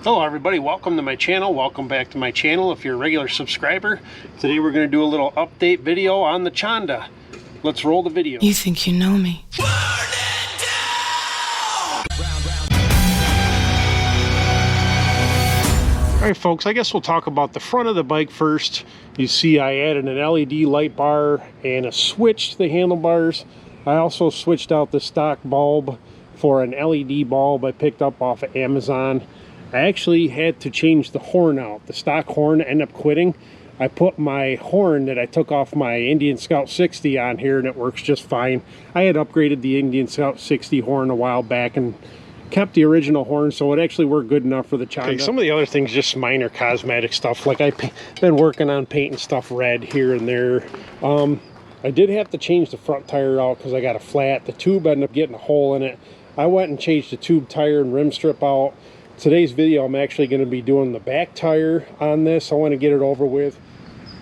Hello everybody, welcome to my channel. Welcome back to my channel if you're a regular subscriber. Today we're going to do a little update video on the Chonda. Let's roll the video. You think you know me? Alright folks, I guess we'll talk about the front of the bike first. You see I added an LED light bar and a switch to the handlebars. I also switched out the stock bulb for an LED bulb I picked up off of Amazon. I actually had to change the horn out. The stock horn ended up quitting. I put my horn that I took off my Indian Scout 60 on here and it works just fine. I had upgraded the Indian Scout 60 horn a while back and kept the original horn, so it actually worked good enough for the Chonda. Okay, some of the other things, just minor cosmetic stuff. Like I've been working on painting stuff red here and there. I did have to change the front tire out because I got a flat. The tube ended up getting a hole in it. I went and changed the tube tire and rim strip out. Today's video, I'm actually going to be doing the back tire on this. I want to get it over with.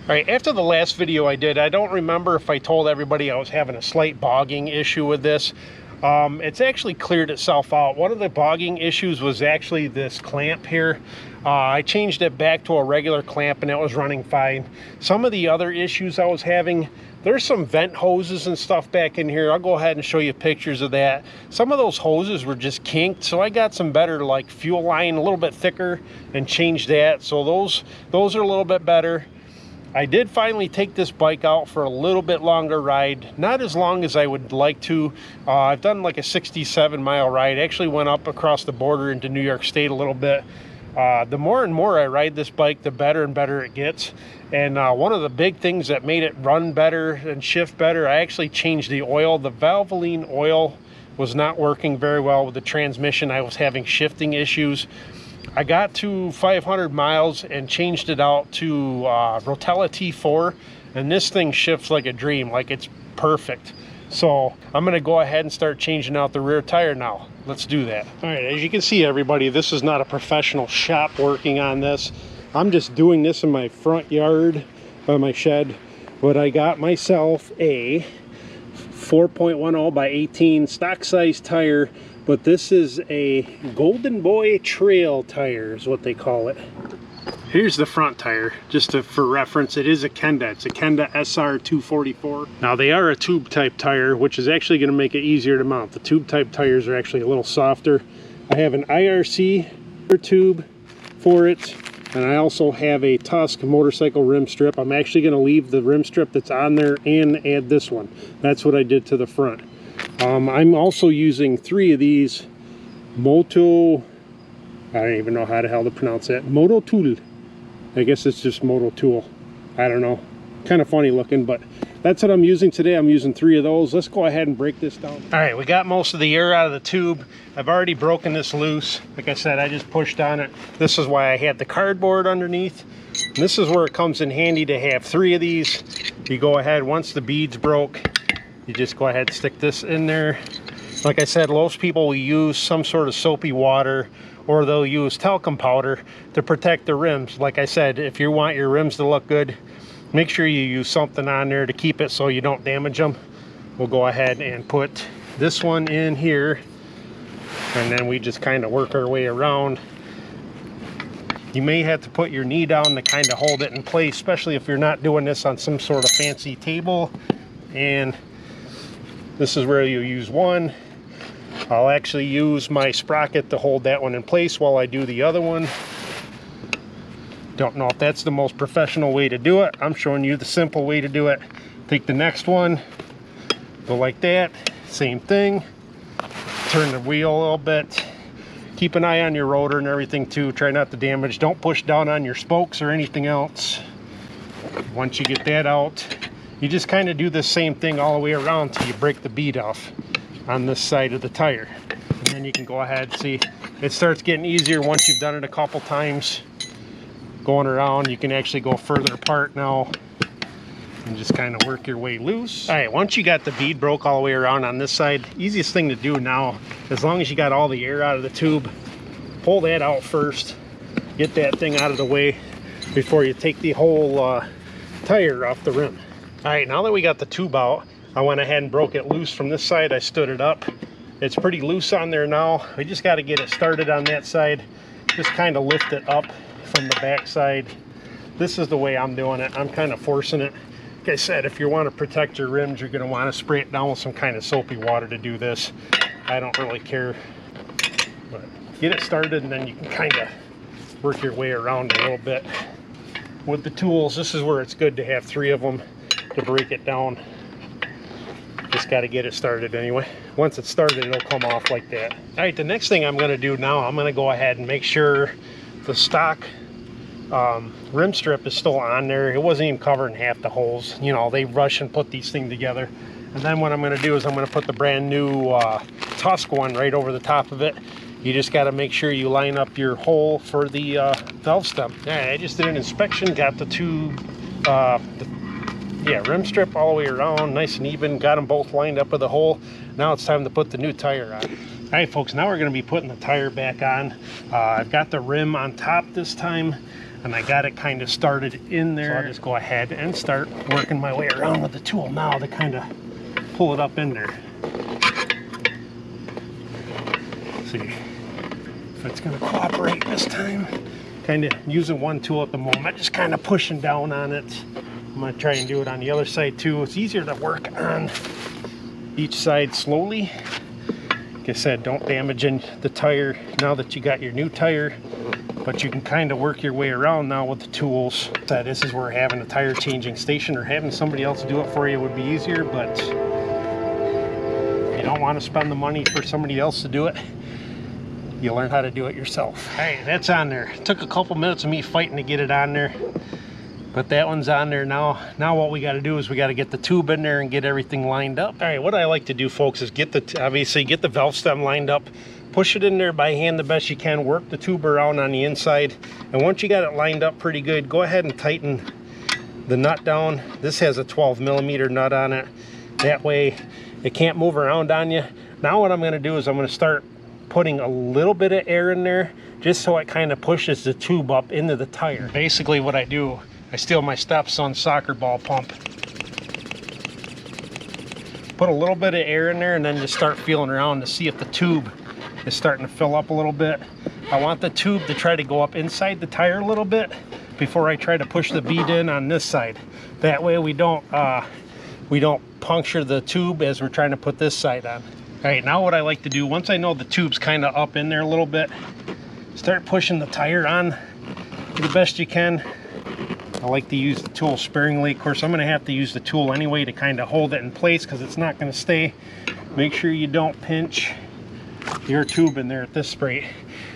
All right, after the last video I did, I don't remember if I told everybody I was having a slight bogging issue with this. It's actually cleared itself out. One of the bogging issues was actually this clamp here. I changed it back to a regular clamp and it was running fine. Some of the other issues I was having, there's some vent hoses and stuff back in here. I'll go ahead and show you pictures of that. Some of those hoses were just kinked, so I got some better like fuel line, a little bit thicker, and changed that. So those are a little bit better. I did finally take this bike out for a little bit longer ride. Not as long as I would like to. I've done like a 67-mile ride. Actually went up across the border into New York State a little bit. The more and more I ride this bike, the better and better it gets. And one of the big things that made it run better and shift better, I actually changed the oil. The Valvoline oil was not working very well with the transmission. I was having shifting issues. I got to 500 miles and changed it out to Rotella T4, and this thing shifts like a dream, like it's perfect. So I'm going to go ahead and start changing out the rear tire now. Let's do that. All right, as you can see, everybody, this is not a professional shop working on this. I'm just doing this in my front yard by my shed, but I got myself a 4.10 by 18 stock size tire. But this is a Golden Boy Trail tire is what they call it. Here's the front tire, just for reference. It is a Kenda. It's a Kenda SR244. Now they are a tube type tire, which is actually going to make it easier to mount. The tube type tires are actually a little softer. I have an IRC tube for it, and I also have a Tusk motorcycle rim strip. I'm actually going to leave the rim strip that's on there and add this one. That's what I did to the front. I'm also using 3 of these Moto, I don't even know how the hell to pronounce that, Moto Tool. I guess it's just Moto Tool. I don't know. Kind of funny looking, but that's what I'm using today. I'm using 3 of those. Let's go ahead and break this down. All right, we got most of the air out of the tube. I've already broken this loose. Like I said, I just pushed on it. This is why I had the cardboard underneath. And this is where it comes in handy to have 3 of these. You go ahead, once the beads broke, you just go ahead and stick this in there. Like I said, most people will use some sort of soapy water or they'll use talcum powder to protect the rims. Like I said, if you want your rims to look good, make sure you use something on there to keep it so you don't damage them. We'll go ahead and put this one in here, and then we just kind of work our way around. You may have to put your knee down to kind of hold it in place, especially if you're not doing this on some sort of fancy table. And this is where you use one. I'll actually use my sprocket to hold that one in place while I do the other one. Don't know if that's the most professional way to do it. I'm showing you the simple way to do it. Take the next one, go like that, same thing. Turn the wheel a little bit. Keep an eye on your rotor and everything too. Try not to damage. Don't push down on your spokes or anything else. Once you get that out, you just kind of do the same thing all the way around till you break the bead off on this side of the tire. And then you can go ahead, see, it starts getting easier once you've done it a couple times. Going around, you can actually go further apart now and just kind of work your way loose. All right, once you got the bead broke all the way around on this side, easiest thing to do now, as long as you got all the air out of the tube, pull that out first, get that thing out of the way before you take the whole tire off the rim. All right, now that we got the tube out, I went ahead and broke it loose from this side. I stood it up. It's pretty loose on there now. We just got to get it started on that side. just kind of lift it up from the backside. This is the way I'm doing it. I'm kind of forcing it. Like I said, if you want to protect your rims, you're going to want to spray it down with some kind of soapy water to do this. I don't really care. But get it started, and then you can kind of work your way around a little bit. With the tools, this is where it's good to have 3 of them to break it down. Just got to get it started anyway. Once it's started, it'll come off like that. All right, the next thing I'm going to do now, I'm going to go ahead and make sure the stock rim strip is still on there. It wasn't even covering half the holes. You know, they rush and put these things together. And then what I'm going to do is I'm going to put the brand new Tusk one right over the top of it. You just got to make sure you line up your hole for the valve stem. All right, I just did an inspection, got the two rim strip all the way around, nice and even, got them both lined up with the hole. Now it's time to put the new tire on. All right, folks, now we're going to be putting the tire back on. I've got the rim on top this time, and I got it kind of started in there. So I'll just go ahead and start working my way around with the tool now to kind of pull it up in there. See if it's going to cooperate this time. Kind of using one tool at the moment, just kind of pushing down on it. I'm going to try and do it on the other side too. It's easier to work on each side slowly. Like I said, don't damage the tire now that you got your new tire, but you can kind of work your way around now with the tools. So this is where having a tire changing station or having somebody else do it for you would be easier, but you don't want to spend the money for somebody else to do it. You learn how to do it yourself. All right, that's on there. It took a couple minutes of me fighting to get it on there, but that one's on there now. Now what we got to do is we got to get the tube in there and get everything lined up. All right, what I like to do, folks, is obviously get the valve stem lined up, push it in there by hand the best you can, work the tube around on the inside, and once you got it lined up pretty good, go ahead and tighten the nut down. This has a 12mm nut on it. That way it can't move around on you. Now what I'm going to do is I'm going to start putting a little bit of air in there just so it kind of pushes the tube up into the tire. Basically what I do, I steal my stepson's soccer ball pump, put a little bit of air in there, and then just start feeling around to see if the tube is starting to fill up a little bit. I want the tube to try to go up inside the tire a little bit before I try to push the bead in on this side. That way we don't puncture the tube as we're trying to put this side on. All right, now what I like to do, once I know the tube's kind of up in there a little bit, start pushing the tire on the best you can. I like to use the tool sparingly. Of course, I'm going to have to use the tool anyway to kind of hold it in place because it's not going to stay. Make sure you don't pinch your tube in there at this rate.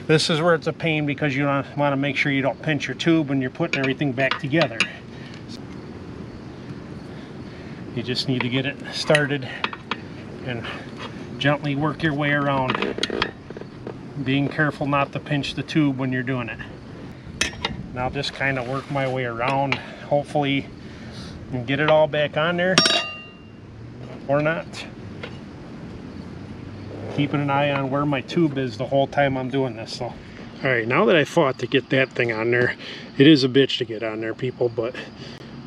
This is where it's a pain because you want to make sure you don't pinch your tube when you're putting everything back together. You just need to get it started and gently work your way around, being careful not to pinch the tube when you're doing it. And I'll just kind of work my way around, hopefully, and get it all back on there, or not. Keeping an eye on where my tube is the whole time I'm doing this. So, all right, now that I fought to get that thing on there, it is a bitch to get on there, people, but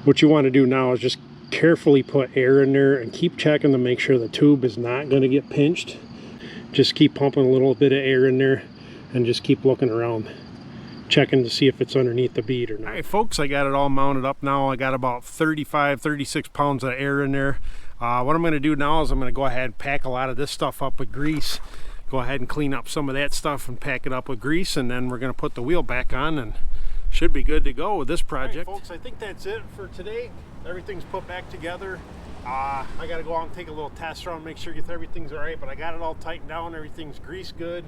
what you want to do now is just carefully put air in there and keep checking to make sure the tube is not going to get pinched. Just keep pumping a little bit of air in there and just keep looking around, checking to see if it's underneath the bead or not. All right, folks, I got it all mounted up now. I got about 36 pounds of air in there. What I'm going to do now is I'm going to go ahead and pack a lot of this stuff up with grease. Go ahead and clean up some of that stuff and pack it up with grease, and then we're going to put the wheel back on and should be good to go with this project. All right, folks, I think that's it for today. Everything's put back together. I got to go out and take a little test run, make sure everything's all right, but I got it all tightened down. Everything's greased good.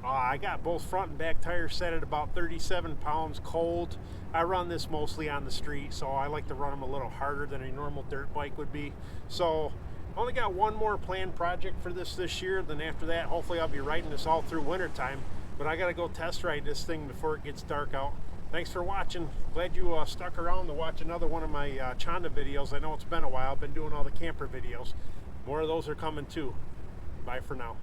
I got both front and back tires set at about 37 pounds cold. I run this mostly on the street, so I like to run them a little harder than a normal dirt bike would be. So I only got one more planned project for this year. Then after that, hopefully I'll be riding this all through winter time. But I got to go test ride this thing before it gets dark out. Thanks for watching. Glad you stuck around to watch another one of my Chonda videos. I know it's been a while. I've been doing all the camper videos. More of those are coming too. Bye for now.